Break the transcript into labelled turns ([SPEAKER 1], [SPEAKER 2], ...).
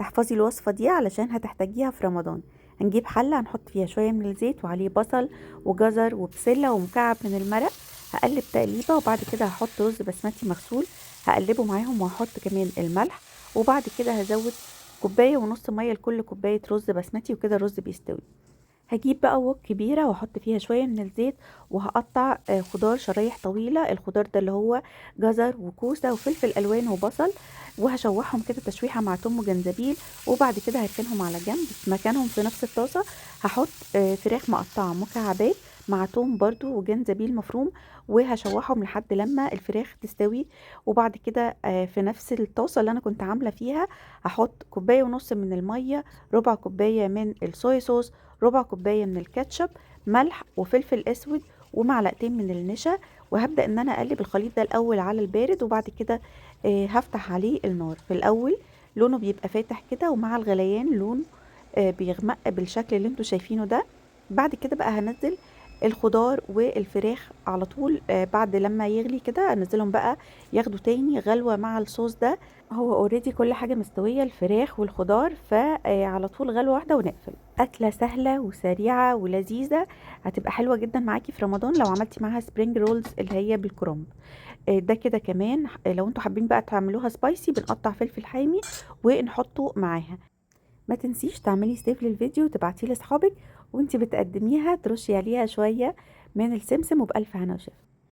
[SPEAKER 1] احفظي الوصفة دي علشان هتحتاجيها في رمضان. هنجيب حلة هنحط فيها شوية من الزيت وعليه بصل وجزر وبسلة ومكعب من المرق. هقلب تقليبة وبعد كده هحط رز بسمتي مغسول هقلبه معاهم، وهحط كمان الملح. وبعد كده هزود كوباية ونص مية لكل كوباية رز بسمتي، وكده الرز بيستوي. هجيب بقى وok كبيرة واحط فيها شوية من الزيت، وهقطع خضار شرايح طويلة. الخضار ده اللي هو جزر وكوسة وفلفل الوان وبصل، وهشوحهم كده تشويحة مع توم وجنزبيل. وبعد كده هركنهم على جنب. في مكانهم في نفس الطاسة هحط فراخ مقطعة مكعبات مع توم برضو وجنزبيل مفروم، وهشوحهم لحد لما الفراخ تستوي. وبعد كده في نفس الطاسة اللي انا كنت عاملة فيها هحط كوباية ونص من المية، ربع كوباية من الصويا صوص، ربع كوباية من الكاتشب، ملح وفلفل اسود، ومعلقتين من النشا. وهبدأ ان انا اقلب الخليط ده الاول على البارد، وبعد كده هفتح عليه النار. في الاول لونه بيبقى فاتح كده، ومع الغليان لون بيغمق بالشكل اللي انتوا شايفينه ده. بعد كده بقى هنزل الخضار والفراخ على طول. بعد لما يغلي كده انزلهم بقى ياخدوا تاني غلوة مع الصوص ده. هو اوريدي كل حاجة مستوية، الفراخ والخضار، فعلى طول غلوة واحدة ونقفل. أكلة سهلة وسريعة ولذيذة، هتبقى حلوة جدا معاكي في رمضان لو عملتي معاها سبرينج رولز اللي هي بالكرنب. ده كده كمان لو انتوا حابين بقى تعملوها سبايسي بنقطع فلفل حامي ونحطه معاها. ما تنسيش تعملي سيف للفيديو وتبعتيه لاصحابك، وانتي بتقدميها ترشي عليها شوية من السمسم، وبألف هنا وشفا.